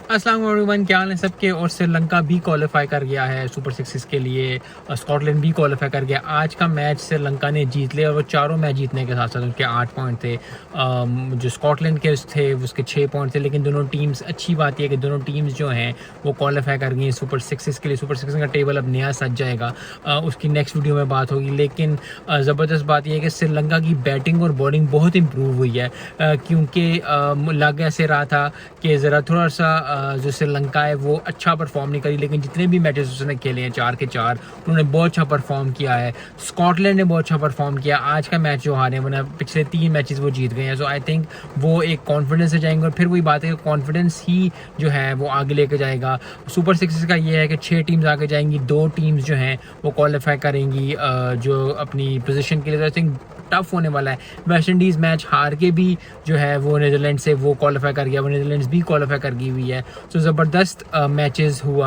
अस्सलाम वालेकुम, क्या हाल है सबके। और श्रीलंका भी क्वालिफाई कर गया है सुपर सिक्सेस के लिए, स्कॉटलैंड भी क्वालिफाई कर गया। आज का मैच श्रीलंका ने जीत लिया और वो चारों मैच जीतने के साथ साथ उनके 8 पॉइंट थे। जो स्कॉटलैंड के थे उसके 6 पॉइंट थे, लेकिन दोनों टीम्स, अच्छी बात यह है कि दोनों टीम्स जो हैं वो क्वालिफाई कर गई हैं सुपर सिक्सेस के लिए। सुपर सिक्सेस का टेबल अब नया सज जाएगा, उसकी नेक्स्ट वीडियो में बात होगी। लेकिन ज़बरदस्त बात यह है कि श्रीलंका की बैटिंग और बॉलिंग बहुत इम्प्रूव हुई है, क्योंकि लग ऐसे रहा था कि ज़रा थोड़ा सा जो श्रीलंका है वो अच्छा परफॉर्म नहीं करी, लेकिन जितने भी मैचेस उसने खेले हैं 4 के 4 उन्होंने बहुत अच्छा परफॉर्म किया है। स्कॉटलैंड ने बहुत अच्छा परफॉर्म किया। आज का मैच जो हारे वरना पिछले 3 मैचेस वो जीत गए हैं। सो आई थिंक वो एक कॉन्फिडेंस से जाएंगे और फिर वही बात है कि कॉन्फिडेंस ही जो है वो आगे लेके जाएगा। सुपर सिक्सेस का ये है कि 6 टीम्स आगे जाएंगी, 2 टीम्स जो हैं वो क्वालिफाई करेंगी जो अपनी पोजीशन के लिए। आई थिंक टफ होने वाला है। वेस्ट इंडीज़ मैच हार के भी जो है वो नीदरलैंड से वो क्वालिफाई कर गया, वो नीदरलैंड्स भी क्वालिफाई कर गई हुई है। तो ज़बरदस्त मैचेस हुए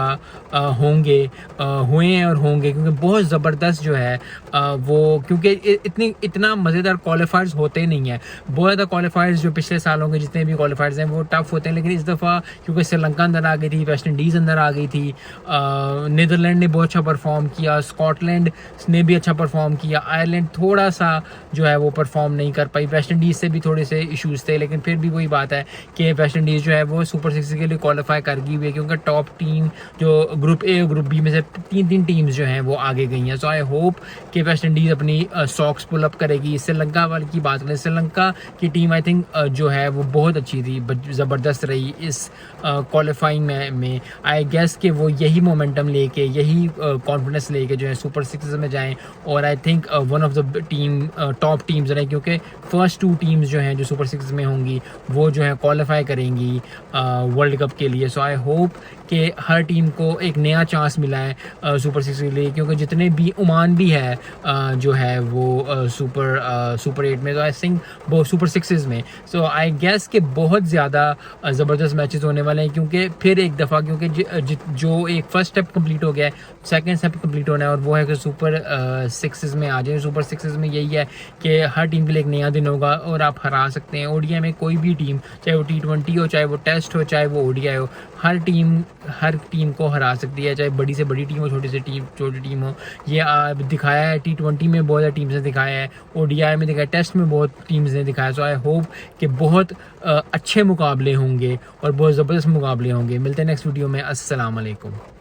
हैं और होंगे, क्योंकि बहुत ज़बरदस्त जो है वो, क्योंकि इतना मज़ेदार क्वालिफायर्स होते नहीं हैं। बहुत ज़्यादा क्वालिफायर्स जो पिछले सालों के जितने भी क्वालिफायर्स हैं वो टफ होते हैं, लेकिन इस दफ़ा क्योंकि श्रीलंका अंदर आ गई थी, वेस्ट इंडीज़ अंदर आ गई थी, नीदरलैंड ने बहुत अच्छा परफॉर्म किया, स्कॉटलैंड ने भी अच्छा परफॉर्म किया, आयरलैंड थोड़ा सा जो है वो परफॉर्म नहीं कर पाई, वेस्ट इंडीज़ से भी थोड़े से इश्यूज़ थे, लेकिन फिर भी वही बात है कि वेस्ट इंडीज़ जो है वो सुपर सिक्स के लिए क्वालिफाई कर गई हुई है, क्योंकि टॉप टीम जो ग्रुप ए और ग्रुप बी में से 3 टीम्स जो हैं वो आगे गई हैं। सो आई होप कि वेस्ट इंडीज़ अपनी सॉक्स पुल अप करेगी। श्रीलंका वाली की बात करें, श्रीलंका की टीम आई थिंक जो है वो बहुत अच्छी थी, ज़बरदस्त रही इस क्वालिफाइंग में। आई गेस कि वो यही मोमेंटम लेके, यही कॉन्फिडेंस लेके जो है सुपर सिक्स में जाएँ, और I think one of the team top teams रहे, क्योंकि फर्स्ट 2 टीम्स जो हैं जो सुपर सिक्स में होंगी वो जो है क्वालिफाई करेंगी वर्ल्ड कप के लिए। सो आई होप कि हर टीम को एक नया चांस मिला है सुपर सिक्स के लिए, क्योंकि जितने भी ओमान भी है जो है वो सुपर 8 में, तो आई थिंक वो सुपर सिक्सेस में। सो आई गेस कि बहुत ज़्यादा ज़बरदस्त मैचेस होने वाले हैं, क्योंकि फिर एक दफ़ा, क्योंकि जो एक फ़र्स्ट स्टेप कंप्लीट हो गया है, सेकंड स्टेप कंप्लीट होना है, और वो है कि सुपर सिक्सेस में आ जाए। सुपर सिक्सेस में यही है कि हर टीम के लिए एक नया दिन होगा और आप हरा सकते हैं। ओडीआई में कोई भी टीम, चाहे वो T20 हो, चाहे वो टेस्ट हो, चाहे वो ओडीआई हो, हर टीम को हरा सकती है, चाहे बड़ी से बड़ी टीम हो, छोटी टीम हो। ये दिखाया है T20 में, बहुत सारी टीम्स ने दिखाया है, ओडीआई में दिखाया, टेस्ट में बहुत टीम्स ने दिखाया। सो आई होप कि बहुत अच्छे मुकाबले होंगे और बहुत ज़बरदस्त मुकाबले होंगे। मिलते हैं नेक्स्ट वीडियो में। अस्सलाम वालेकुम।